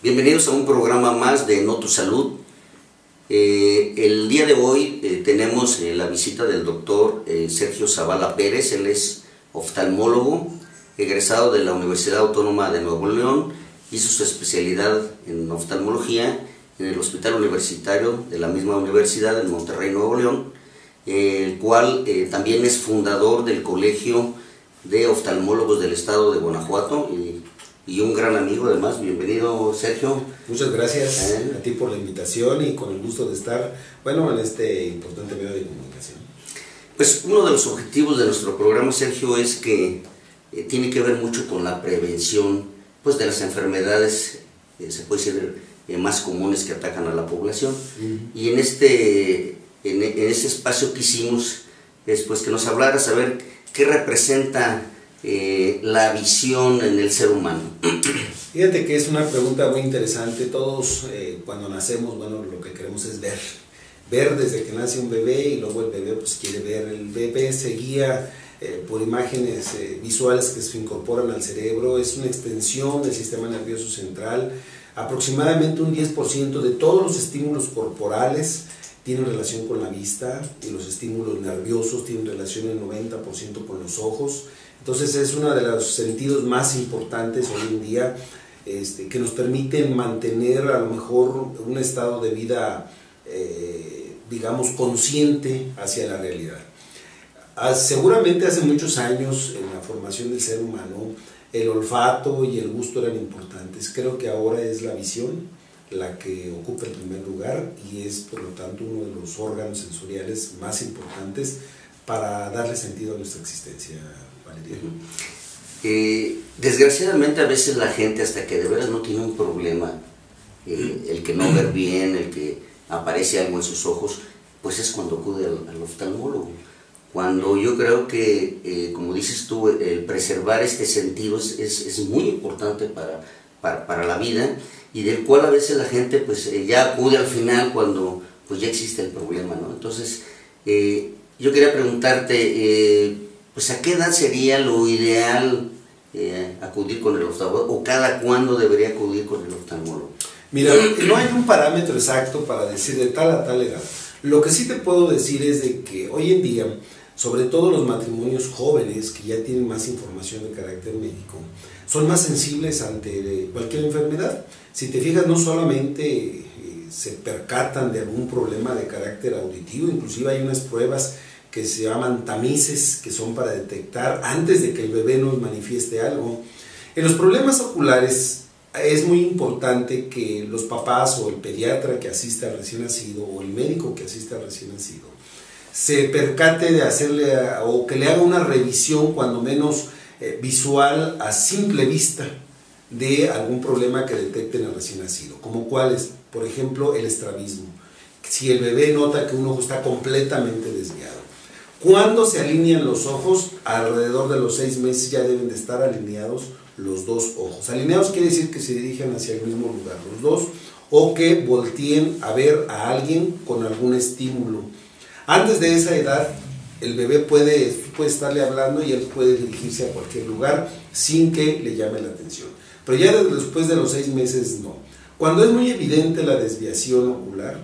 Bienvenidos a un programa más de No Tu Salud. El día de hoy tenemos la visita del doctor Sergio Zavala Pérez. Él es oftalmólogo, egresado de la Universidad Autónoma de Nuevo León, hizo su especialidad en oftalmología en el Hospital Universitario de la misma universidad en Monterrey, Nuevo León, el cual también es fundador del Colegio de Oftalmólogos del Estado de Guanajuato y un gran amigo además. Bienvenido, Sergio. Muchas gracias a ti por la invitación y con el gusto de estar, en este importante medio de comunicación. Pues uno de los objetivos de nuestro programa, Sergio, es que tiene que ver mucho con la prevención pues, de las enfermedades, se puede decir, más comunes que atacan a la población. Y en este espacio quisimos que nos hablara, saber qué representa la visión en el ser humano. Fíjate que es una pregunta muy interesante. Todos cuando nacemos, lo que queremos es ver desde que nace un bebé, y luego el bebé pues quiere ver. El bebé se guía por imágenes visuales que se incorporan al cerebro. Es una extensión del sistema nervioso central. Aproximadamente un 10% de todos los estímulos corporales tienen relación con la vista, y los estímulos nerviosos tienen relación el 90% con los ojos. Entonces es uno de los sentidos más importantes hoy en día, que nos permiten mantener a lo mejor un estado de vida, digamos, consciente hacia la realidad. Seguramente hace muchos años en la formación del ser humano el olfato y el gusto eran importantes. Creo que ahora es la visión la que ocupa el primer lugar y es por lo tanto uno de los órganos sensoriales más importantes para darle sentido a nuestra existencia. Desgraciadamente a veces la gente, hasta que de veras no tiene un problema, el que no ver bien, el que aparece algo en sus ojos, pues es cuando acude al oftalmólogo. Cuando yo creo que, como dices tú, el preservar este sentido es muy importante para la vida, y del cual a veces la gente pues ya acude al final cuando pues ya existe el problema, ¿no? Entonces, yo quería preguntarte, pues ¿a qué edad sería lo ideal acudir con el oftalmólogo, o cada cuándo debería acudir con el oftalmólogo? Mira, no hay un parámetro exacto para decir de tal a tal edad. Lo que sí te puedo decir es de que hoy en día, sobre todo los matrimonios jóvenes que ya tienen más información de carácter médico, son más sensibles ante cualquier enfermedad. Si te fijas, no solamente se percatan de algún problema de carácter auditivo, inclusive hay unas pruebas que se llaman tamices, que son para detectar antes de que el bebé nos manifieste algo. En los problemas oculares es muy importante que los papás o el pediatra que asiste al recién nacido o el médico que asiste al recién nacido se percate de hacerle o que le haga una revisión cuando menos visual a simple vista de algún problema que detecten al recién nacido, como cuáles, por ejemplo, el estrabismo. Si el bebé nota que un ojo está completamente desviado. Cuando se alinean los ojos, alrededor de los 6 meses ya deben de estar alineados los dos ojos. Alineados quiere decir que se dirigen hacia el mismo lugar los dos, o que volteen a ver a alguien con algún estímulo. Antes de esa edad, el bebé puede estarle hablando y él puede dirigirse a cualquier lugar sin que le llame la atención. Pero ya después de los 6 meses no. Cuando es muy evidente la desviación ocular,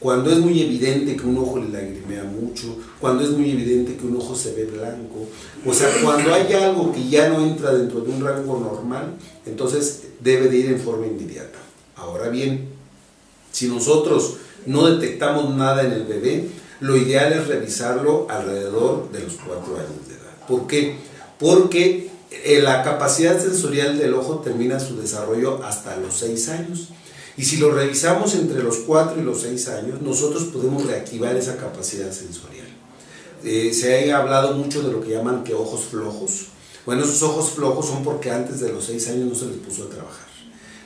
cuando es muy evidente que un ojo le lagrimea mucho, cuando es muy evidente que un ojo se ve blanco, o sea, cuando hay algo que ya no entra dentro de un rango normal, entonces debe de ir en forma inmediata. Ahora bien, si nosotros no detectamos nada en el bebé, lo ideal es revisarlo alrededor de los 4 años de edad. ¿Por qué? Porque la capacidad sensorial del ojo termina su desarrollo hasta los 6 años. Y si lo revisamos entre los 4 y los 6 años, nosotros podemos reactivar esa capacidad sensorial. Se ha hablado mucho de lo que llaman que ojos flojos. Bueno, esos ojos flojos son porque antes de los 6 años no se les puso a trabajar.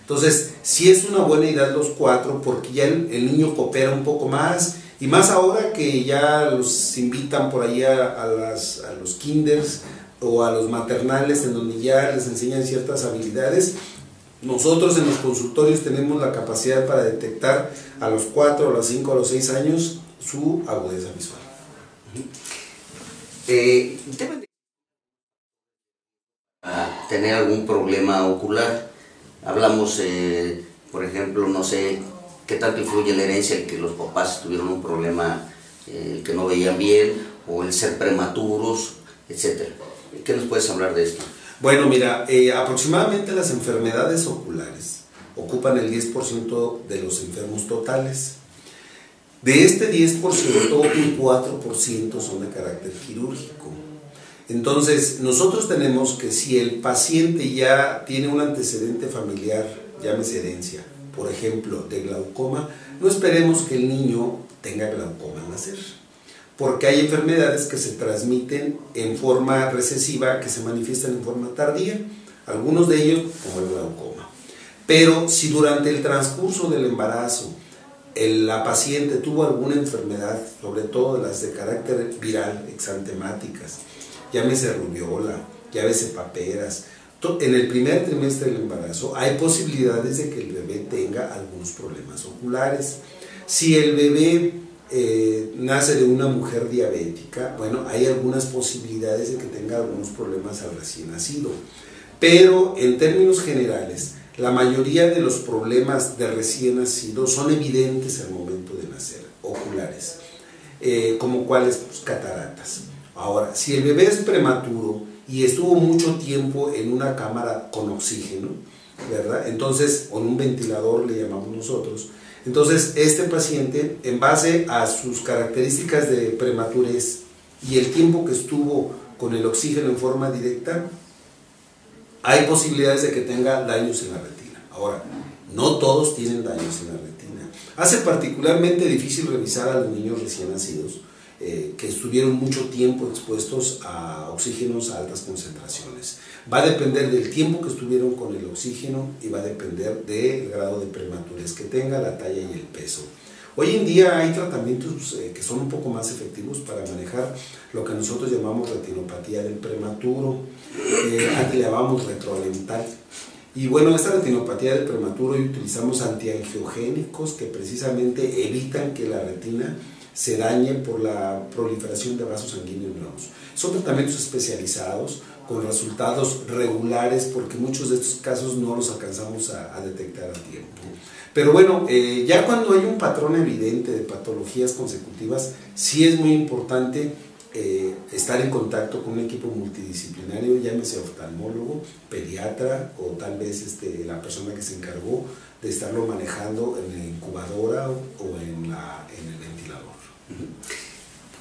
Entonces, sí es una buena edad los 4, porque ya el niño coopera un poco más, y más ahora que ya los invitan por ahí a los kinders o a los maternales, en donde ya les enseñan ciertas habilidades. Nosotros en los consultorios tenemos la capacidad para detectar a los 4, a los 5, a los 6 años su agudeza visual. Deben tener algún problema ocular. Hablamos por ejemplo, no sé, qué tanto influye la herencia, el que los papás tuvieron un problema, el que no veían bien, o el ser prematuros, etcétera. ¿Qué nos puedes hablar de esto? Bueno, mira, aproximadamente las enfermedades oculares ocupan el 10% de los enfermos totales. De este 10%, un 4% son de carácter quirúrgico. Entonces, nosotros tenemos que si el paciente ya tiene un antecedente familiar, llámese herencia, por ejemplo, de glaucoma, no esperemos que el niño tenga glaucoma al nacer, porque hay enfermedades que se transmiten en forma recesiva, que se manifiestan en forma tardía, algunos de ellos como el glaucoma. Pero si durante el transcurso del embarazo la paciente tuvo alguna enfermedad, sobre todo las de carácter viral, exantemáticas, llámese rubiola, llámese paperas, en el primer trimestre del embarazo hay posibilidades de que el bebé tenga algunos problemas oculares. Si el bebé nace de una mujer diabética, bueno, hay algunas posibilidades de que tenga algunos problemas al recién nacido. Pero en términos generales, la mayoría de los problemas de recién nacido son evidentes al momento de nacer, oculares, como cuáles, pues, cataratas. Ahora, si el bebé es prematuro y estuvo mucho tiempo en una cámara con oxígeno, ¿verdad? Entonces, con un ventilador le llamamos nosotros. Entonces, este paciente, en base a sus características de prematurez y el tiempo que estuvo con el oxígeno en forma directa, hay posibilidades de que tenga daños en la retina. Ahora, no todos tienen daños en la retina. Hace particularmente difícil revisar a los niños recién nacidos que estuvieron mucho tiempo expuestos a oxígenos a altas concentraciones. Va a depender del tiempo que estuvieron con el oxígeno y va a depender del grado de prematurez que tenga, la talla y el peso. Hoy en día hay tratamientos que son un poco más efectivos para manejar lo que nosotros llamamos retinopatía del prematuro, antes le llamábamos retrolental. Y bueno, esta retinopatía del prematuro, y utilizamos antiangiogénicos que precisamente evitan que la retina se dañe por la proliferación de vasos sanguíneos nuevos. Son tratamientos especializados con resultados regulares, porque muchos de estos casos no los alcanzamos a detectar a tiempo. Pero bueno, ya cuando hay un patrón evidente de patologías consecutivas, sí es muy importante estar en contacto con un equipo multidisciplinario, llámese oftalmólogo, pediatra o tal vez la persona que se encargó de estarlo manejando en la incubadora o en el ventilador.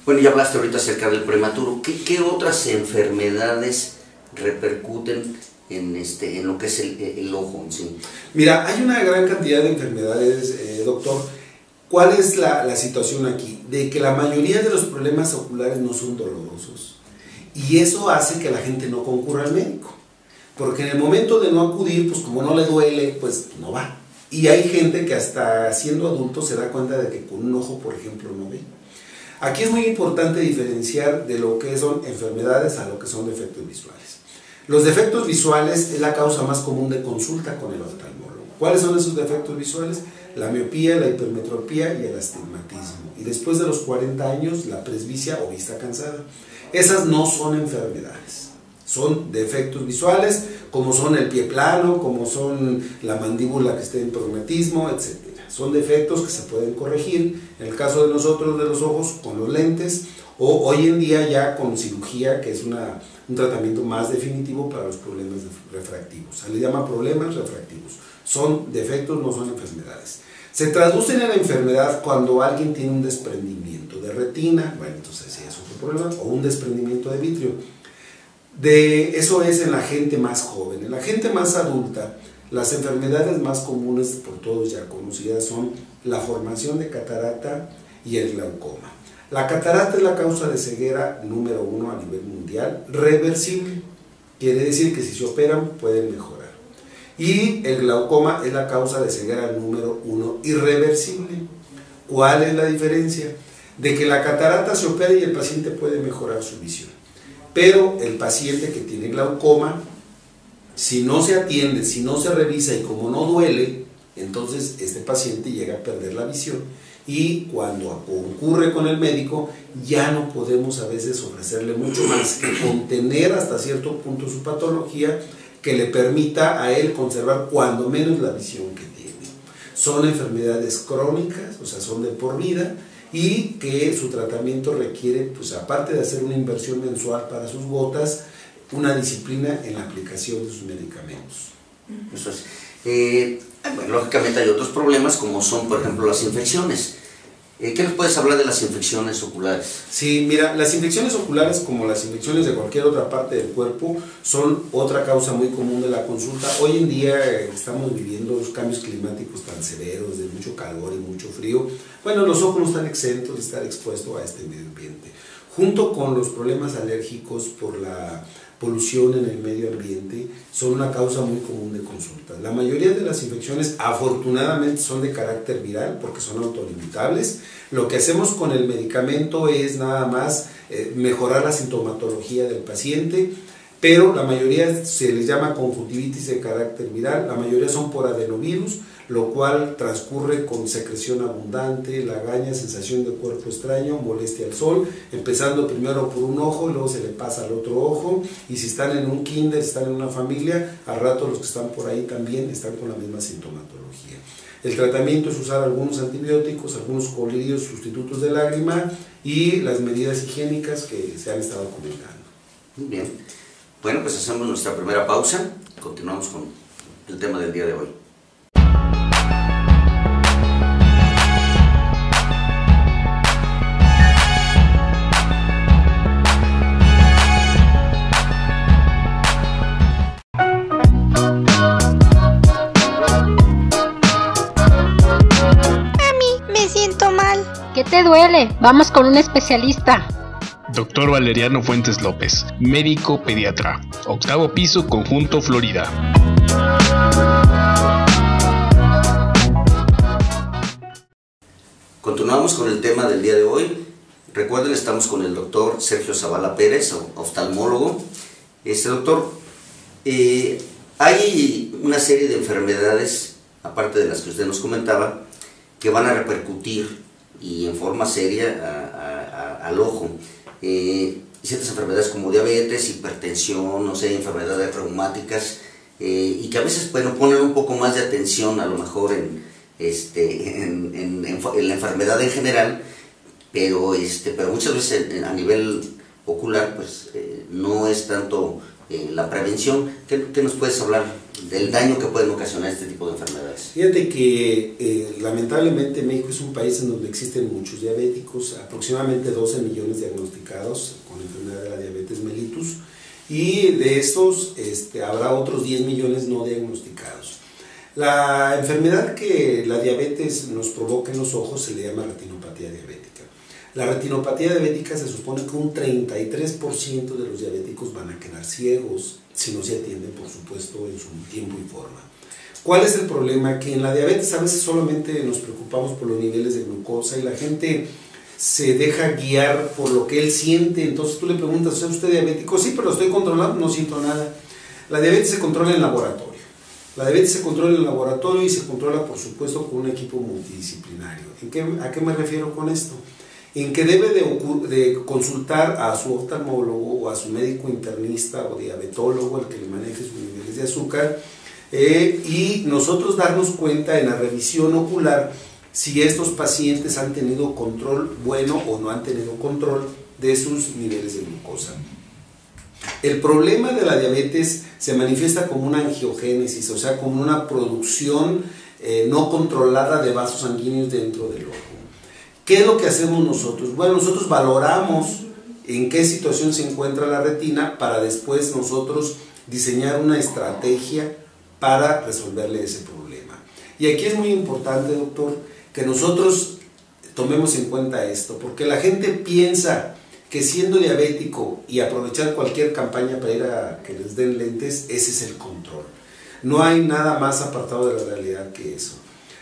Bueno, ya hablaste ahorita acerca del prematuro. ¿Qué otras enfermedades repercuten en lo que es el ojo en sí? Mira, hay una gran cantidad de enfermedades, doctor. ¿Cuál es la situación aquí? De que la mayoría de los problemas oculares no son dolorosos. Y eso hace que la gente no concurra al médico. Porque en el momento de no acudir, pues como no le duele, pues no va. Y hay gente que hasta siendo adulto se da cuenta de que con un ojo, por ejemplo, no ve. Aquí es muy importante diferenciar de lo que son enfermedades a lo que son defectos visuales. Los defectos visuales es la causa más común de consulta con el oftalmólogo. ¿Cuáles son esos defectos visuales? La miopía, la hipermetropía y el astigmatismo. Y después de los 40 años, la presbicia o vista cansada. Esas no son enfermedades. Son defectos visuales, como son el pie plano, como son la mandíbula que esté en prognatismo, etc. Son defectos que se pueden corregir, en el caso de nosotros de los ojos, con los lentes, o hoy en día ya con cirugía, que es un tratamiento más definitivo para los problemas refractivos. Se le llama problemas refractivos. Son defectos, no son enfermedades. Se traducen en la enfermedad cuando alguien tiene un desprendimiento de retina, bueno, entonces sí es otro problema, o un desprendimiento de vitrio. Eso es en la gente más joven. En la gente más adulta, las enfermedades más comunes, por todos ya conocidas, son la formación de catarata y el glaucoma. La catarata es la causa de ceguera número 1 a nivel mundial, reversible. Quiere decir que si se operan pueden mejorar. Y el glaucoma es la causa de ceguera número 1 irreversible. ¿Cuál es la diferencia? De que la catarata se opera y el paciente puede mejorar su visión. Pero el paciente que tiene glaucoma, si no se atiende, si no se revisa y como no duele, entonces este paciente llega a perder la visión. Y cuando concurre con el médico, ya no podemos a veces ofrecerle mucho más que contener hasta cierto punto su patología, que le permita a él conservar cuando menos la visión que tiene. son enfermedades crónicas, o sea, son de por vida, y que su tratamiento requiere, pues aparte de hacer una inversión mensual para sus gotas, una disciplina en la aplicación de sus medicamentos. Eso es. Bueno, lógicamente hay otros problemas como son, por ejemplo, las infecciones. ¿Qué nos puedes hablar de las infecciones oculares? Sí, mira, las infecciones oculares, como las infecciones de cualquier otra parte del cuerpo, son otra causa muy común de la consulta. Hoy en día estamos viviendo los cambios climáticos tan severos, de mucho calor y mucho frío. Bueno, los ojos no están exentos de estar expuestos a este medio ambiente. Junto con los problemas alérgicos por la polución en el medio ambiente, son una causa muy común de consulta. La mayoría de las infecciones afortunadamente son de carácter viral porque son autolimitables. Lo que hacemos con el medicamento es nada más mejorar la sintomatología del paciente, pero la mayoría se les llama conjuntivitis de carácter viral, la mayoría son por adenovirus, lo cual transcurre con secreción abundante, lagaña, sensación de cuerpo extraño, molestia al sol, empezando primero por un ojo y luego se le pasa al otro ojo, y si están en un kinder, si están en una familia, al rato los que están por ahí también están con la misma sintomatología. El tratamiento es usar algunos antibióticos, algunos colirios sustitutos de lágrima y las medidas higiénicas que se han estado comentando. Muy bien. Bueno, pues hacemos nuestra primera pausa, continuamos con el tema del día de hoy. ¿Qué te duele? Vamos con un especialista. Doctor Valeriano Fuentes López, médico pediatra, 8º piso, Conjunto Florida. Continuamos con el tema del día de hoy. Recuerden, estamos con el doctor Sergio Zavala Pérez, oftalmólogo. Doctor, hay una serie de enfermedades, aparte de las que usted nos comentaba, que van a repercutir y en forma seria al ojo. Ciertas enfermedades como diabetes, hipertensión, no sé, enfermedades reumáticas, y que a veces, bueno, ponen un poco más de atención a lo mejor en la enfermedad en general, pero muchas veces a nivel ocular pues no es tanto la prevención. ¿Qué nos puedes hablar del daño que pueden ocasionar este tipo de enfermedades? Fíjate que lamentablemente México es un país en donde existen muchos diabéticos, aproximadamente 12 millones diagnosticados con la enfermedad de la diabetes mellitus, y de estos habrá otros 10 millones no diagnosticados. La enfermedad que la diabetes nos provoca en los ojos se le llama retinopatía diabética. La retinopatía diabética se supone que un 33% de los diabéticos van a quedar ciegos si no se atienden, por supuesto, en su tiempo y forma. ¿Cuál es el problema? Que en la diabetes a veces solamente nos preocupamos por los niveles de glucosa y la gente se deja guiar por lo que él siente. Entonces tú le preguntas, ¿es usted diabético? Sí, pero estoy controlado, no siento nada. La diabetes se controla en laboratorio. La diabetes se controla en el laboratorio y se controla, por supuesto, con un equipo multidisciplinario. ¿A qué me refiero con esto? En que debe de consultar a su oftalmólogo o a su médico internista o diabetólogo, el que le maneje sus niveles de azúcar, y nosotros darnos cuenta en la revisión ocular si estos pacientes han tenido control bueno o no han tenido control de sus niveles de glucosa. El problema de la diabetes se manifiesta como una angiogénesis, o sea, como una producción no controlada de vasos sanguíneos dentro del ojo. ¿Qué es lo que hacemos nosotros? Bueno, nosotros valoramos en qué situación se encuentra la retina para después nosotros diseñar una estrategia para resolverle ese problema. Y aquí es muy importante, doctor, que nosotros tomemos en cuenta esto, porque la gente piensa que siendo diabético y aprovechar cualquier campaña para ir a que les den lentes, ese es el control. No hay nada más apartado de la realidad que eso.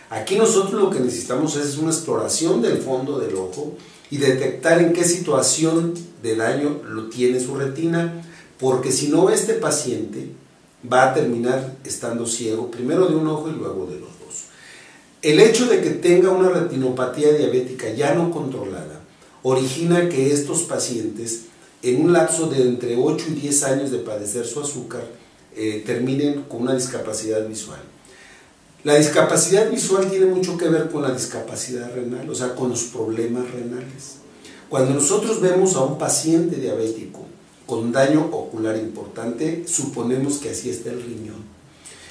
Aquí nosotros lo que necesitamos es una exploración del fondo del ojo y detectar en qué situación de daño lo tiene su retina, porque si no, este paciente va a terminar estando ciego, primero de un ojo y luego de los dos. El hecho de que tenga una retinopatía diabética ya no controlada origina que estos pacientes, en un lapso de entre 8 y 10 años de padecer su azúcar, terminen con una discapacidad visual. La discapacidad visual tiene mucho que ver con la discapacidad renal, o sea, con los problemas renales. Cuando nosotros vemos a un paciente diabético con daño ocular importante, suponemos que así está el riñón.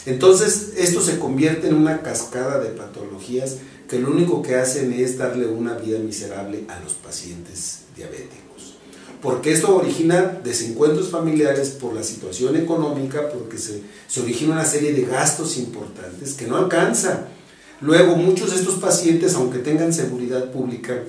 Entonces, esto se convierte en una cascada de patologías que lo único que hacen es darle una vida miserable a los pacientes diabéticos. Porque esto origina desencuentros familiares por la situación económica, porque se origina una serie de gastos importantes que no alcanza. Luego, muchos de estos pacientes, aunque tengan seguridad pública,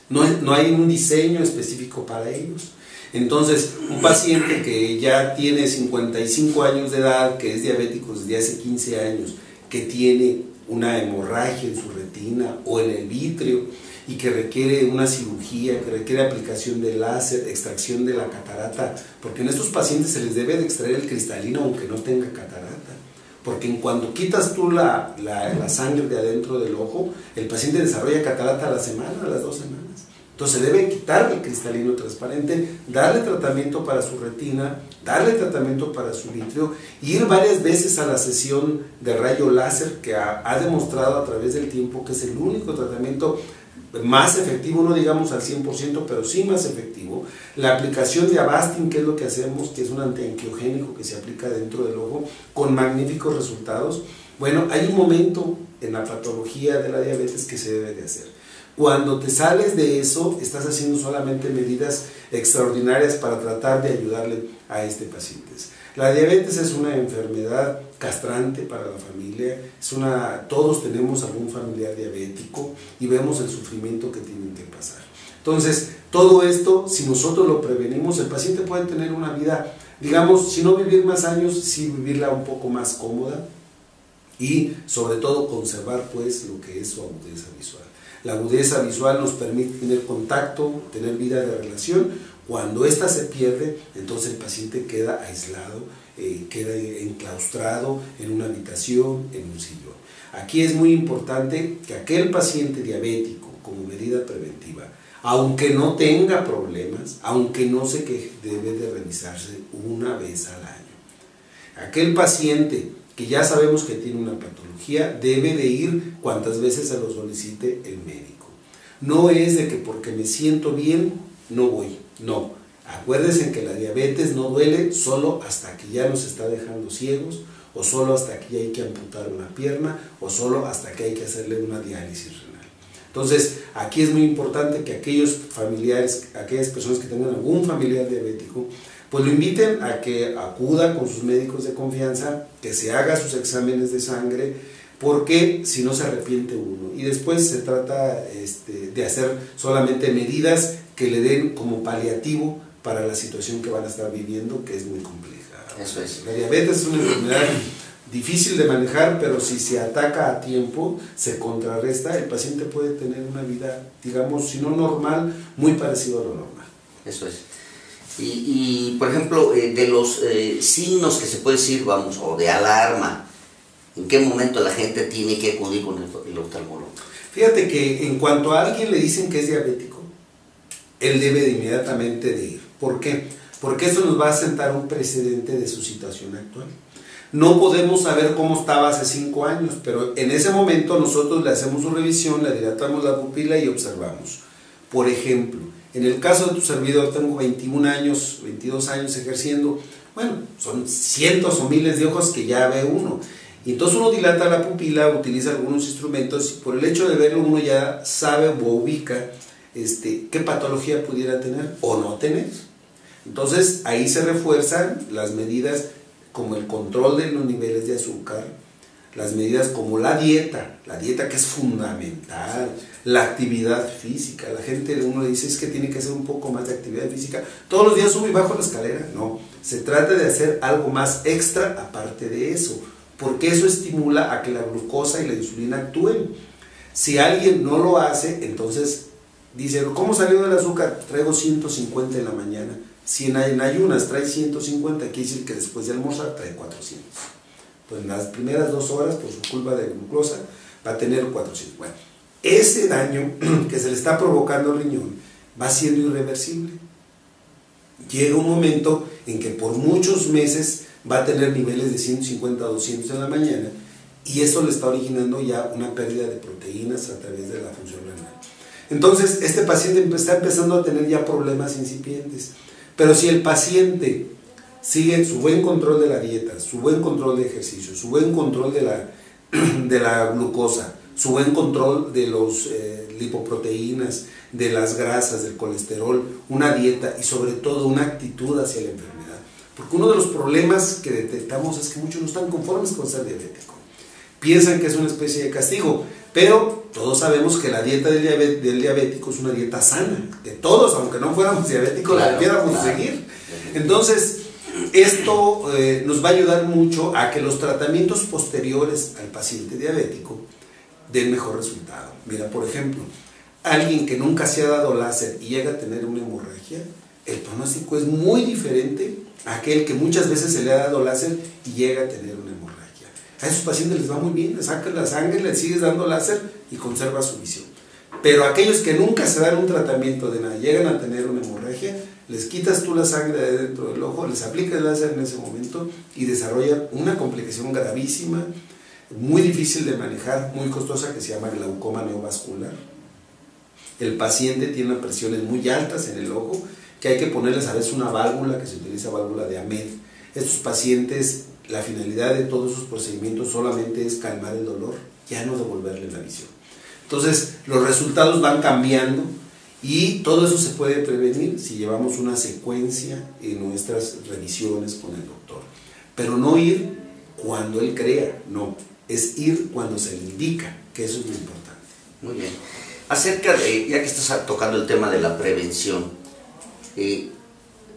no hay un diseño específico para ellos. Entonces, un paciente que ya tiene 55 años de edad, que es diabético desde hace 15 años, que tiene una hemorragia en su retina o en el vítreo y que requiere una cirugía, que requiere aplicación de láser, extracción de la catarata, porque en estos pacientes se les debe de extraer el cristalino aunque no tenga catarata, porque en cuanto quitas tú la sangre de adentro del ojo, el paciente desarrolla catarata a la semana, a las 2 semanas. Entonces se debe quitar el cristalino transparente, darle tratamiento para su retina, darle tratamiento para su vítreo, ir varias veces a la sesión de rayo láser que ha demostrado a través del tiempo que es el único tratamiento más efectivo, no digamos al 100%, pero sí más efectivo. La aplicación de Avastin, que es lo que hacemos, que es un antiangiogénico que se aplica dentro del ojo, con magníficos resultados. Bueno, hay un momento en la patología de la diabetes que se debe de hacer. Cuando te sales de eso, estás haciendo solamente medidas extraordinarias para tratar de ayudarle a este paciente. La diabetes es una enfermedad castrante para la familia, todos tenemos algún familiar diabético y vemos el sufrimiento que tienen que pasar. Entonces, todo esto, si nosotros lo prevenimos, el paciente puede tener una vida, digamos, si no vivir más años, sí vivirla un poco más cómoda y sobre todo conservar pues lo que es su agudeza visual. La agudeza visual nos permite tener contacto, tener vida de relación. Cuando ésta se pierde, entonces el paciente queda aislado, queda enclaustrado en una habitación, en un sillón. Aquí es muy importante que aquel paciente diabético, como medida preventiva, aunque no tenga problemas, aunque no se queje, debe de revisarse una vez al año. Aquel paciente que ya sabemos que tiene una patología, debe de ir cuantas veces se lo solicite el médico. No es de que porque me siento bien, no voy. No, acuérdense que la diabetes no duele solo hasta que ya nos está dejando ciegos, o solo hasta que ya hay que amputar una pierna, o solo hasta que hay que hacerle una diálisis renal. Entonces, aquí es muy importante que aquellos familiares, aquellas personas que tengan algún familiar diabético, pues lo inviten a que acuda con sus médicos de confianza, que se haga sus exámenes de sangre, porque si no se arrepiente uno. Y después se trata de hacer solamente medidas que le den como paliativo para la situación que van a estar viviendo, que es muy compleja. Eso es. La diabetes es una enfermedad difícil de manejar, pero si se ataca a tiempo, se contrarresta, el paciente puede tener una vida, digamos, si no normal, muy parecido a lo normal. Eso es. Y por ejemplo, de los signos que se puede decir, vamos, o de alarma, ¿en qué momento la gente tiene que acudir con el oftalmólogo? Fíjate que en cuanto a alguien le dicen que es diabético, él debe de inmediatamente de ir. ¿Por qué? Porque eso nos va a sentar un precedente de su situación actual. No podemos saber cómo estaba hace 5 años, pero en ese momento nosotros le hacemos una revisión, le dilatamos la pupila y observamos. Por ejemplo, en el caso de tu servidor, tengo 21 años, 22 años ejerciendo, bueno, son cientos o miles de ojos que ya ve uno. Y entonces uno dilata la pupila, utiliza algunos instrumentos, y por el hecho de verlo uno ya sabe o ubica qué patología pudiera tener o no tener. Entonces ahí se refuerzan las medidas como el control de los niveles de azúcar, las medidas como la dieta que es fundamental, la actividad física. La gente, uno le dice es que tiene que hacer un poco más de actividad física, todos los días subo y bajo la escalera. No, se trata de hacer algo más extra aparte de eso, porque eso estimula a que la glucosa y la insulina actúen. Si alguien no lo hace, entonces dice, ¿cómo salió del azúcar? Traigo 150 en la mañana. Si en ayunas trae 150, quiere decir que después de almorzar trae 400. Pues en las primeras 2 horas, por su culpa de glucosa, va a tener 400. Bueno, ese daño que se le está provocando al riñón va siendo irreversible. Llega un momento en que por muchos meses va a tener niveles de 150 a 200 en la mañana, y eso le está originando ya una pérdida de proteínas a través de la función renal. Entonces, este paciente está empezando a tener ya problemas incipientes. Pero si el paciente sigue su buen control de la dieta, su buen control de ejercicio, su buen control de la glucosa, su buen control de los lipoproteínas, de las grasas, del colesterol, una dieta y sobre todo una actitud hacia la enfermedad. Porque uno de los problemas que detectamos es que muchos no están conformes con ser diabético. Piensan que es una especie de castigo, pero todos sabemos que la dieta del diabético es una dieta sana, que todos, aunque no fuéramos diabéticos, la debiéramos seguir. Entonces, esto nos va a ayudar mucho a que los tratamientos posteriores al paciente diabético den mejor resultado. Mira, por ejemplo, alguien que nunca se ha dado láser y llega a tener una hemorragia, el pronóstico es muy diferente a aquel que muchas veces se le ha dado láser y llega a tener una hemorragia. A esos pacientes les va muy bien, le sacas la sangre, le sigues dando láser y conserva su visión. Pero aquellos que nunca se dan un tratamiento de nada, llegan a tener una hemorragia, les quitas tú la sangre de dentro del ojo, les aplicas el láser en ese momento y desarrollan una complicación gravísima, muy difícil de manejar, muy costosa, que se llama glaucoma neovascular. El paciente tiene presiones muy altas en el ojo, que hay que ponerles a veces una válvula, que se utiliza válvula de Ahmed. Estos pacientes, la finalidad de todos esos procedimientos solamente es calmar el dolor, ya no devolverle la visión. Entonces, los resultados van cambiando y todo eso se puede prevenir si llevamos una secuencia en nuestras revisiones con el doctor. Pero no ir cuando él crea, no, es ir cuando se le indica, que eso es muy importante. Muy bien. Acerca de, ya que estás tocando el tema de la prevención,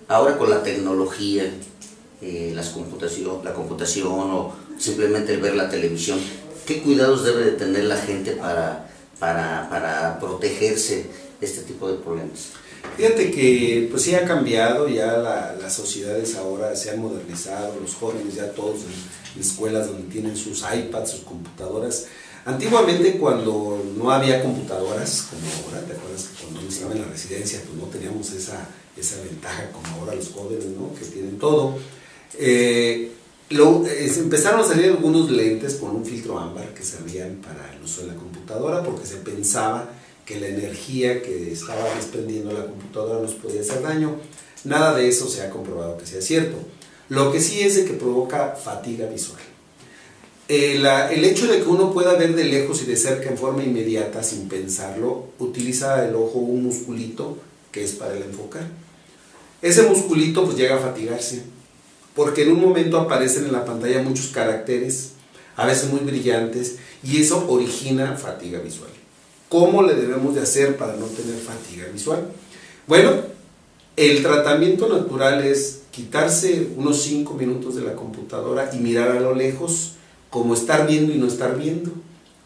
ahora con la tecnología, la computación o simplemente el ver la televisión, ¿qué cuidados debe de tener la gente para protegerse de este tipo de problemas? Fíjate que pues sí ha cambiado, ya las sociedades ahora se han modernizado, los jóvenes ya todos en escuelas donde tienen sus iPads, sus computadoras. Antiguamente, cuando no había computadoras como ahora, ¿te acuerdas que cuando uno estaba en la residencia pues no teníamos esa ventaja como ahora los jóvenes, ¿no? Que tienen todo? Empezaron a salir algunos lentes con un filtro ámbar que servían para el uso de la computadora porque se pensaba que la energía que estaba desprendiendo la computadora nos podía hacer daño. Nada de eso se ha comprobado que sea cierto. Lo que sí es de que provoca fatiga visual. El hecho de que uno pueda ver de lejos y de cerca en forma inmediata sin pensarlo, utiliza el ojo un musculito que es para el enfocar. Ese musculito pues llega a fatigarse, porque en un momento aparecen en la pantalla muchos caracteres, a veces muy brillantes, y eso origina fatiga visual. ¿Cómo le debemos de hacer para no tener fatiga visual? Bueno, el tratamiento natural es quitarse unos 5 minutos de la computadora y mirar a lo lejos, como estar viendo y no estar viendo.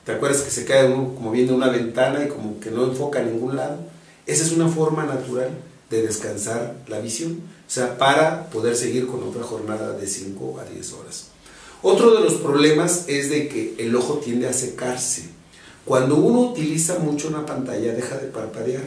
¿Te acuerdas que se queda uno como viendo una ventana y como que no enfoca a ningún lado? Esa es una forma natural de descansar la visión, o sea, para poder seguir con otra jornada de 5 a 10 horas. Otro de los problemas es de que el ojo tiende a secarse. Cuando uno utiliza mucho una pantalla deja de parpadear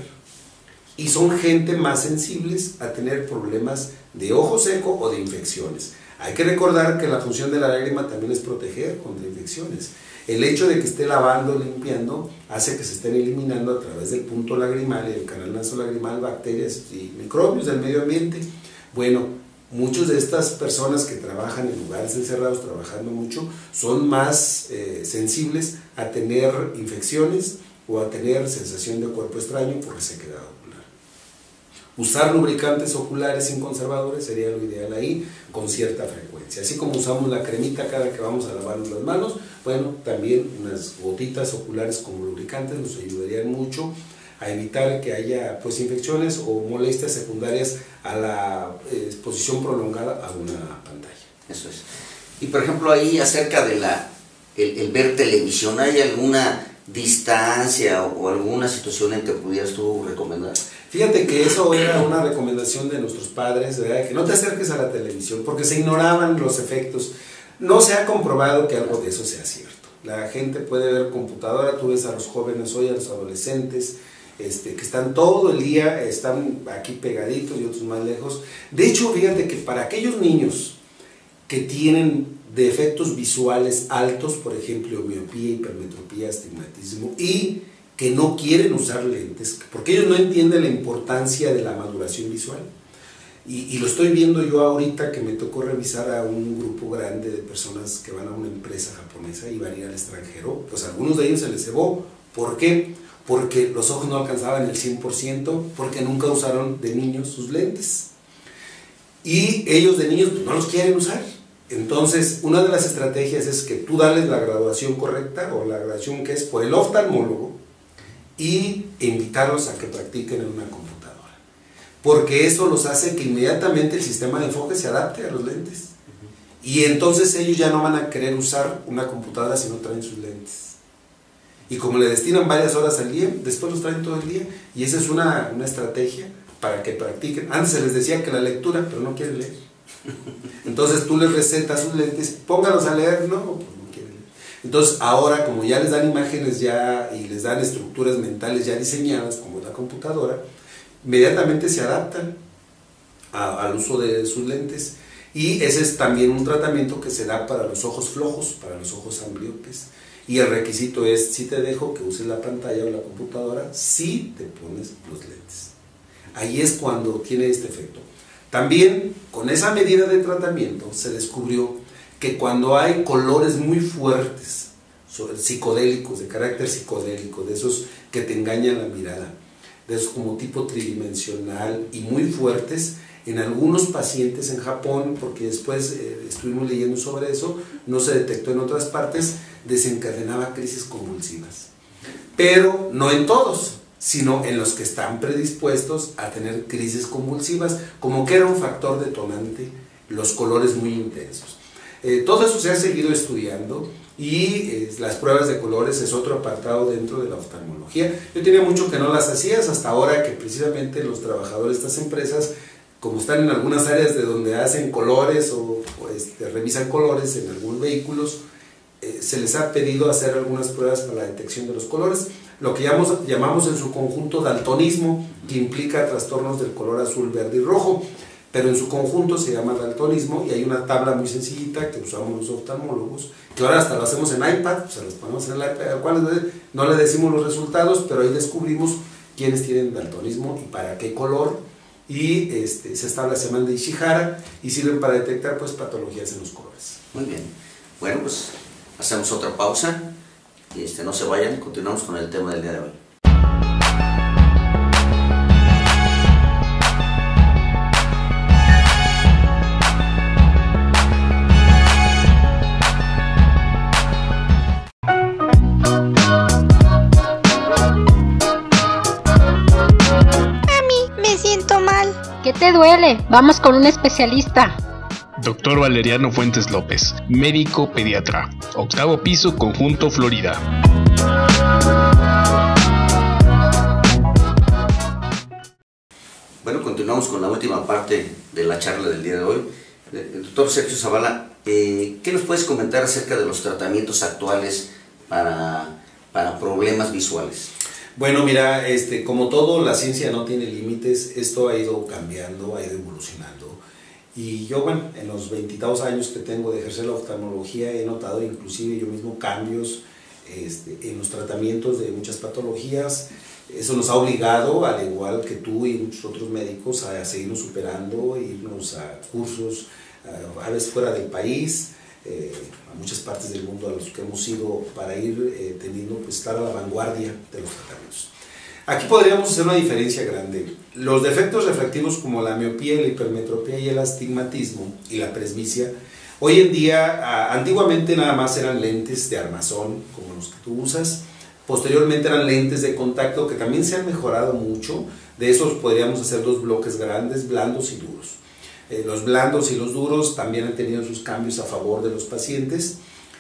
y son gente más sensibles a tener problemas de ojo seco o de infecciones. Hay que recordar que la función de la lágrima también es proteger contra infecciones. El hecho de que esté lavando, limpiando, hace que se estén eliminando a través del punto lagrimal y el canal nasolagrimal bacterias y microbios del medio ambiente. Bueno, muchas de estas personas que trabajan en lugares encerrados, trabajando mucho, son más sensibles a tener infecciones o a tener sensación de cuerpo extraño por resequedad ocular. Usar lubricantes oculares sin conservadores sería lo ideal ahí, con cierta frecuencia. Así como usamos la cremita cada que vamos a lavarnos las manos, bueno, también unas gotitas oculares como lubricantes nos ayudarían mucho a evitar que haya pues infecciones o molestias secundarias a la exposición prolongada a una pantalla. Eso es. Y por ejemplo ahí acerca de el ver televisión, ¿hay alguna distancia o alguna situación en que pudieras tú recomendar? Fíjate que eso era una recomendación de nuestros padres, ¿verdad? Que no te acerques a la televisión porque se ignoraban los efectos. No se ha comprobado que algo de eso sea cierto. La gente puede ver computadora, tú ves a los jóvenes hoy, a los adolescentes, que están todo el día, están aquí pegaditos y otros más lejos. De hecho, fíjate que para aquellos niños que tienen de efectos visuales altos, por ejemplo, miopía, hipermetropía, astigmatismo, y que no quieren usar lentes, porque ellos no entienden la importancia de la maduración visual. Y lo estoy viendo yo ahorita, que me tocó revisar a un grupo grande de personas que van a una empresa japonesa y van a ir al extranjero. Pues a algunos de ellos se les cebó. ¿Por qué? Porque los ojos no alcanzaban el 100%, porque nunca usaron de niños sus lentes. Y ellos de niños pues, no los quieren usar. Entonces, una de las estrategias es que tú dales la graduación correcta, o la graduación que es por el oftalmólogo, y invitarlos a que practiquen en una computadora. Porque eso los hace que inmediatamente el sistema de enfoque se adapte a los lentes. Y entonces ellos ya no van a querer usar una computadora si no traen sus lentes. Y como le destinan varias horas al día, después los traen todo el día. Y esa es una estrategia para que practiquen. Antes se les decía que la lectura, pero no quieren leer. Entonces tú les recetas sus lentes, póngalos a leer, no, pues no quieren leer. Entonces ahora, como ya les dan imágenes ya y les dan estructuras mentales ya diseñadas, como la computadora, inmediatamente se adaptan al uso de sus lentes. Y ese es también un tratamiento que se da para los ojos flojos, para los ojos ambliopes. Y el requisito es, si te dejo que uses la pantalla o la computadora, si te pones los lentes. Ahí es cuando tiene este efecto. También, con esa medida de tratamiento, se descubrió que cuando hay colores muy fuertes, psicodélicos, de carácter psicodélico, de esos que te engañan la mirada, de esos como tipo tridimensional y muy fuertes, en algunos pacientes en Japón, porque después estuvimos leyendo sobre eso, no se detectó en otras partes, desencadenaba crisis convulsivas. Pero no en todos, sino en los que están predispuestos a tener crisis convulsivas, como que era un factor detonante, los colores muy intensos. Todo eso se ha seguido estudiando y las pruebas de colores es otro apartado dentro de la oftalmología. Yo tenía mucho que no las hacías, hasta ahora que precisamente los trabajadores de estas empresas, como están en algunas áreas de donde hacen colores o revisan colores en algunos vehículos, se les ha pedido hacer algunas pruebas para la detección de los colores, lo que llamamos en su conjunto daltonismo, que implica trastornos del color azul, verde y rojo, pero en su conjunto se llama daltonismo, y hay una tabla muy sencillita que usamos los oftalmólogos, que ahora hasta lo hacemos en iPad, o sea, los ponemos en el iPad, al cual no le decimos los resultados, pero ahí descubrimos quiénes tienen daltonismo y para qué color, y esas tablas se llaman de Ishihara y sirven para detectar pues patologías en los colores. Muy bien, bueno, pues hacemos otra pausa y no se vayan, continuamos con el tema del día de hoy. Mami, me siento mal. ¿Qué te duele? Vamos con un especialista. Doctor Valeriano Fuentes López, médico pediatra, octavo piso, Conjunto Florida. Bueno, continuamos con la última parte de la charla del día de hoy. Doctor Sergio Zavala, ¿qué nos puedes comentar acerca de los tratamientos actuales para problemas visuales? Bueno, mira, como todo, la ciencia no tiene límites, esto ha ido cambiando, ha ido evolucionando. Y yo, bueno, en los 20 años que tengo de ejercer la oftalmología, he notado inclusive yo mismo cambios en los tratamientos de muchas patologías. Eso nos ha obligado, al igual que tú y muchos otros médicos, a seguirnos superando, irnos a cursos, a veces fuera del país, a muchas partes del mundo a los que hemos ido para ir teniendo, pues, estar a la vanguardia de los tratamientos. Aquí podríamos hacer una diferencia grande. Los defectos refractivos como la miopía, la hipermetropía y el astigmatismo y la presbicia, hoy en día, antiguamente nada más eran lentes de armazón, como los que tú usas. Posteriormente eran lentes de contacto que también se han mejorado mucho. De esos podríamos hacer dos bloques grandes, blandos y duros. Los blandos y los duros también han tenido sus cambios a favor de los pacientes.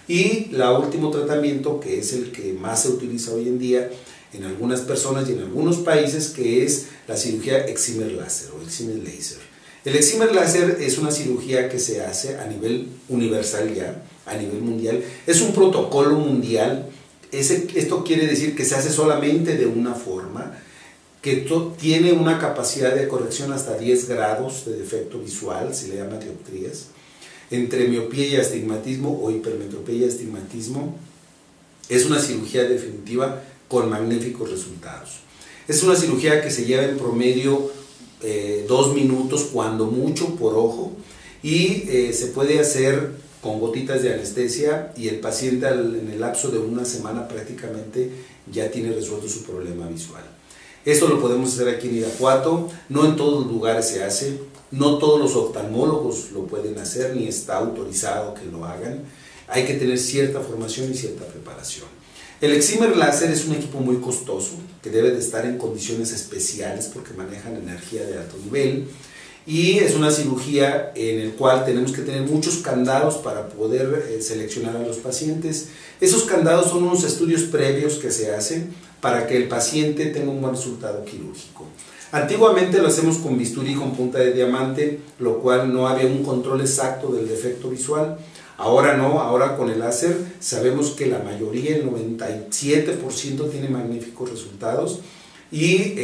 Y el último tratamiento, que es el que más se utiliza hoy en día en algunas personas y en algunos países, que es la cirugía excimer láser o excimer laser. El excimer láser es una cirugía que se hace a nivel universal ya, a nivel mundial. Es un protocolo mundial. Esto quiere decir que se hace solamente de una forma, que tiene una capacidad de corrección hasta 10 grados de defecto visual, se le llama dioptrías. entre miopía y astigmatismo o hipermetropía y astigmatismo, es una cirugía definitiva con magníficos resultados. Es una cirugía que se lleva en promedio 2 minutos, cuando mucho, por ojo, y se puede hacer con gotitas de anestesia, y el paciente en el lapso de una semana prácticamente ya tiene resuelto su problema visual. Esto lo podemos hacer aquí en Irapuato, no en todos los lugares se hace, no todos los oftalmólogos lo pueden hacer, ni está autorizado que lo hagan. Hay que tener cierta formación y cierta preparación. El excimer láser es un equipo muy costoso, que debe de estar en condiciones especiales porque manejan energía de alto nivel, y es una cirugía en la cual tenemos que tener muchos candados para poder seleccionar a los pacientes. Esos candados son unos estudios previos que se hacen para que el paciente tenga un buen resultado quirúrgico. Antiguamente lo hacemos con bisturí con punta de diamante, lo cual no había un control exacto del defecto visual. Ahora no, ahora con el láser sabemos que la mayoría, el 97%, tiene magníficos resultados, y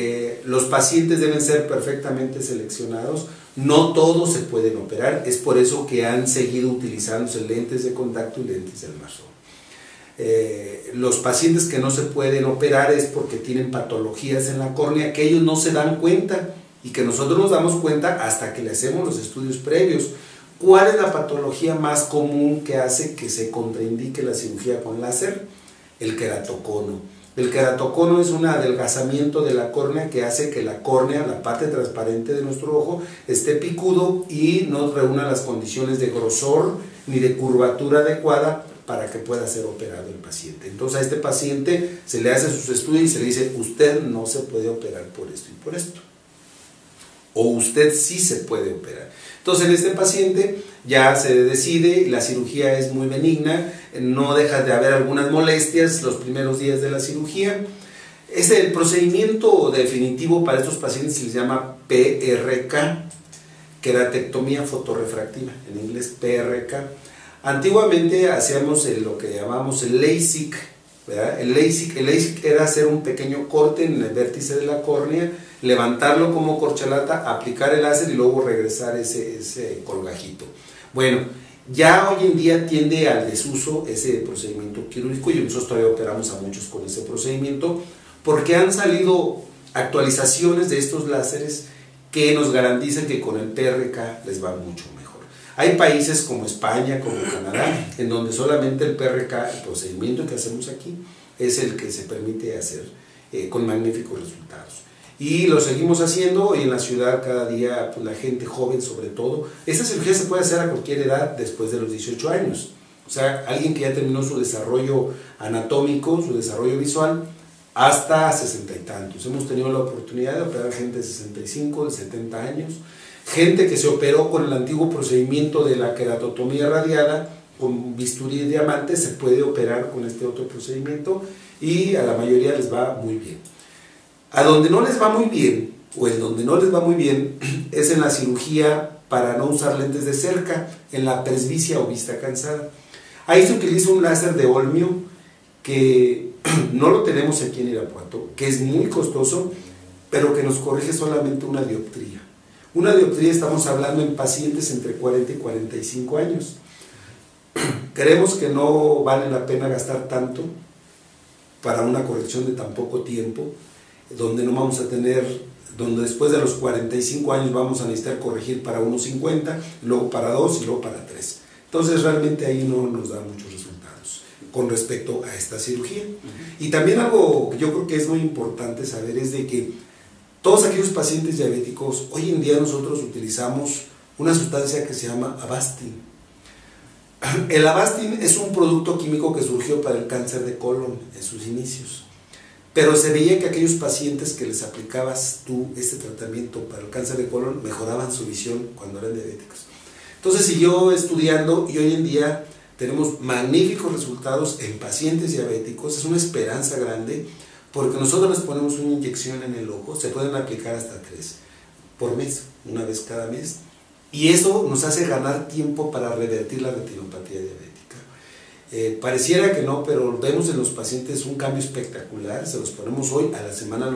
los pacientes deben ser perfectamente seleccionados. No todos se pueden operar, es por eso que han seguido utilizándose lentes de contacto y lentes del Marson. Los pacientes que no se pueden operar es porque tienen patologías en la córnea que ellos no se dan cuenta, y que nosotros nos damos cuenta hasta que le hacemos los estudios previos. ¿Cuál es la patología más común que hace que se contraindique la cirugía con láser? El queratocono. El queratocono es un adelgazamiento de la córnea que hace que la córnea, la parte transparente de nuestro ojo, esté picudo y no reúna las condiciones de grosor ni de curvatura adecuada para que pueda ser operado el paciente. Entonces a este paciente se le hace sus estudios y se le dice: usted no se puede operar por esto y por esto, o usted sí se puede operar. Entonces en este paciente ya se decide, la cirugía es muy benigna, no deja de haber algunas molestias los primeros días de la cirugía. El procedimiento definitivo para estos pacientes se les llama PRK, queratectomía fotorrefractiva, en inglés PRK. Antiguamente hacíamos lo que llamamos el LASIK, ¿verdad? El LASIK era hacer un pequeño corte en el vértice de la córnea, levantarlo como corcholata, aplicar el láser y luego regresar ese colgajito. Bueno, ya hoy en día tiende al desuso ese procedimiento quirúrgico, y nosotros todavía operamos a muchos con ese procedimiento porque han salido actualizaciones de estos láseres que nos garantizan que con el PRK les va mucho mejor. Hay países como España, como Canadá, en donde solamente el PRK, el procedimiento que hacemos aquí, es el que se permite hacer con magníficos resultados. Y lo seguimos haciendo, y en la ciudad cada día, pues, la gente joven sobre todo. Esta cirugía se puede hacer a cualquier edad después de los 18 años. O sea, alguien que ya terminó su desarrollo anatómico, su desarrollo visual, hasta 60 y tantos. Hemos tenido la oportunidad de operar gente de 65, de 70 años, gente que se operó con el antiguo procedimiento de la queratotomía radiada, con bisturí de diamante. Se puede operar con este otro procedimiento y a la mayoría les va muy bien. A donde no les va muy bien, o en donde no les va muy bien, es en la cirugía para no usar lentes de cerca, en la presbicia o vista cansada. Ahí se utiliza un láser de olmio que no lo tenemos aquí en Irapuato, que es muy costoso, pero que nos corrige solamente una dioptría. Una dioptría, estamos hablando en pacientes entre 40 y 45 años. Creemos que no vale la pena gastar tanto para una corrección de tan poco tiempo, donde no vamos a tener, donde después de los 45 años vamos a necesitar corregir para unos 50, luego para 2 y luego para 3. Entonces realmente ahí no nos da muchos resultados con respecto a esta cirugía. Y también algo que yo creo que es muy importante saber es de que todos aquellos pacientes diabéticos, hoy en día nosotros utilizamos una sustancia que se llama Avastin. El Avastin es un producto químico que surgió para el cáncer de colon en sus inicios. Pero se veía que aquellos pacientes que les aplicabas tú este tratamiento para el cáncer de colon mejoraban su visión cuando eran diabéticos. Entonces siguió estudiando, y hoy en día tenemos magníficos resultados en pacientes diabéticos. Es una esperanza grande porque nosotros les ponemos una inyección en el ojo, se pueden aplicar hasta 3 por mes, una vez cada mes, y eso nos hace ganar tiempo para revertir la retinopatía diabética. Pareciera que no, pero vemos en los pacientes un cambio espectacular. Se los ponemos hoy, a la semana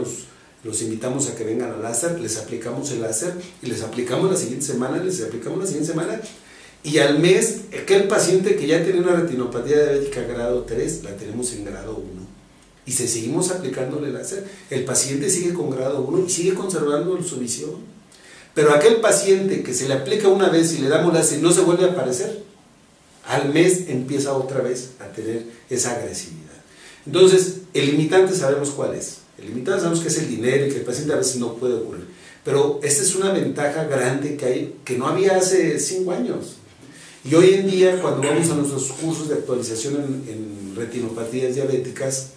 los invitamos a que vengan al láser, les aplicamos el láser y les aplicamos la siguiente semana, Y al mes, aquel paciente que ya tiene una retinopatía diabética grado 3, la tenemos en grado 1. Y si seguimos aplicándole láser, el paciente sigue con grado 1 y sigue conservando su visión. Pero aquel paciente que se le aplica una vez y le damos láser y no se vuelve a aparecer, al mes empieza otra vez a tener esa agresividad. Entonces, el limitante sabemos cuál es. El limitante sabemos que es el dinero y que el paciente a veces no puede ocurrir. Pero esta es una ventaja grande que hay, que no había hace 5 años. Y hoy en día, cuando vamos a nuestros cursos de actualización en retinopatías diabéticas,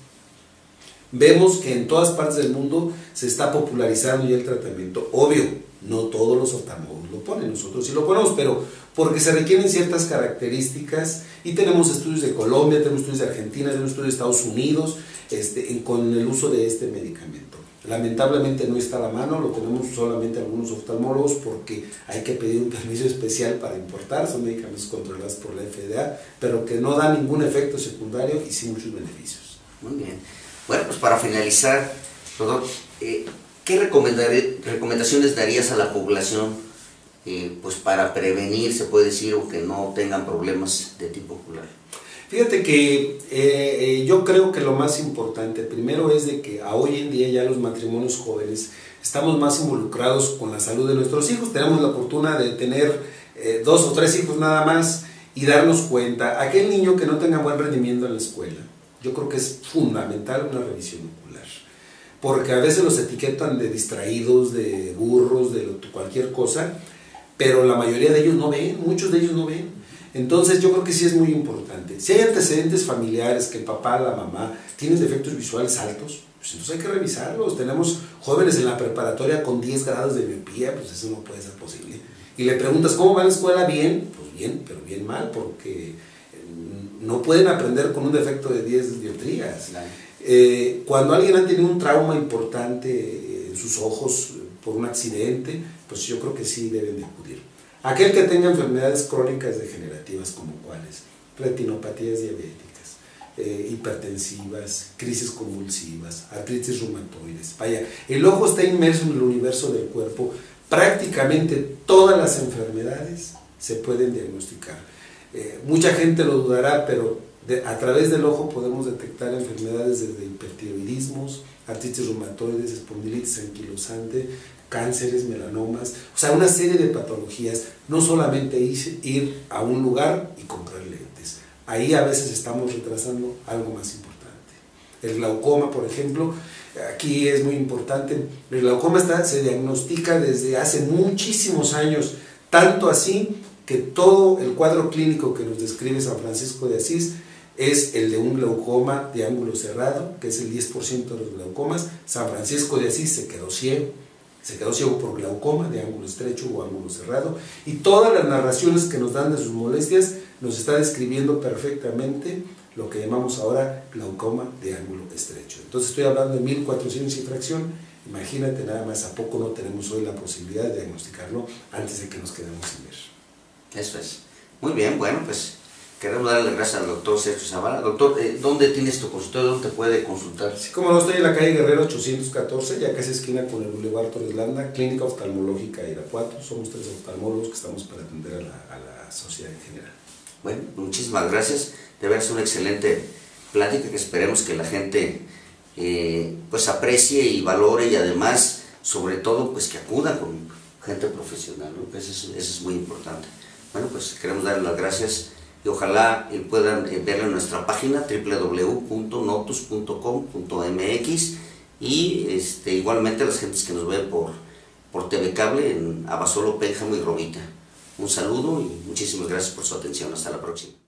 vemos que en todas partes del mundo se está popularizando ya el tratamiento. Obvio, no todos los oftalmólogos lo ponen, nosotros sí lo ponemos, pero porque se requieren ciertas características y tenemos estudios de Colombia, tenemos estudios de Argentina, tenemos estudios de Estados Unidos con el uso de este medicamento. Lamentablemente no está a la mano, lo tenemos solamente algunos oftalmólogos porque hay que pedir un permiso especial para importar, son medicamentos controlados por la FDA, pero que no dan ningún efecto secundario y sí muchos beneficios. Muy bien. Bueno, pues para finalizar, doctor, ¿qué recomendaciones darías a la población pues para prevenir, se puede decir, o que no tengan problemas de tipo ocular? Fíjate que yo creo que lo más importante primero es de que hoy en día ya los matrimonios jóvenes estamos más involucrados con la salud de nuestros hijos. Tenemos la fortuna de tener 2 o 3 hijos nada más y darnos cuenta, aquel niño que no tenga buen rendimiento en la escuela, yo creo que es fundamental una revisión ocular, porque a veces los etiquetan de distraídos, de burros, de cualquier cosa, pero la mayoría de ellos no ven, muchos de ellos no ven. Entonces yo creo que sí es muy importante. Si hay antecedentes familiares, que el papá, la mamá tienen defectos visuales altos, pues entonces hay que revisarlos. Tenemos jóvenes en la preparatoria con 10 grados de miopía, pues eso no puede ser posible. Y le preguntas, ¿cómo va la escuela? Bien, pues bien, pero bien mal, porque no pueden aprender con un defecto de 10 dioptrías. Cuando alguien ha tenido un trauma importante en sus ojos por un accidente, pues yo creo que sí deben de acudir. Aquel que tenga enfermedades crónicas degenerativas como cuáles, retinopatías diabéticas, hipertensivas, crisis convulsivas, artritis reumatoides. Vaya, el ojo está inmerso en el universo del cuerpo. Prácticamente todas las enfermedades se pueden diagnosticar. Mucha gente lo dudará, pero a través del ojo podemos detectar enfermedades desde hipertiroidismos, artritis reumatoides, espondilitis anquilosante, cánceres, melanomas, o sea, una serie de patologías. No solamente ir a un lugar y comprar lentes. Ahí a veces estamos retrasando algo más importante. El glaucoma, por ejemplo, aquí es muy importante. El glaucoma se diagnostica desde hace muchísimos años, tanto así que todo el cuadro clínico que nos describe San Francisco de Asís es el de un glaucoma de ángulo cerrado, que es el 10% de los glaucomas. San Francisco de Asís se quedó ciego por glaucoma de ángulo estrecho o ángulo cerrado, y todas las narraciones que nos dan de sus molestias nos está describiendo perfectamente lo que llamamos ahora glaucoma de ángulo estrecho. Entonces estoy hablando de 1400 y fracción. Imagínate nada más, ¿a poco no tenemos hoy la posibilidad de diagnosticarlo antes de que nos quedemos sin ver? Eso es. Muy bien, bueno, pues queremos darle las gracias al doctor Sergio Zavala. Doctor, ¿dónde tienes tu consultorio? ¿Dónde te puede consultar? Sí, como no, estoy en la calle Guerrero 814, ya casi esquina con el Boulevard Torres Landa, Clínica Oftalmológica Irapuato. Somos 3 oftalmólogos que estamos para atender a la sociedad en general. Bueno, muchísimas gracias. Debe ser una excelente plática que esperemos que la gente pues aprecie y valore, y además, sobre todo, pues que acuda con gente profesional, ¿no? Pues eso es muy importante. Bueno, pues queremos darles las gracias y ojalá puedan verlo en nuestra página www.notus.com.mx y igualmente las gentes que nos ven por TV Cable en Abasolo, Pénjamo y Romita. Un saludo y muchísimas gracias por su atención. Hasta la próxima.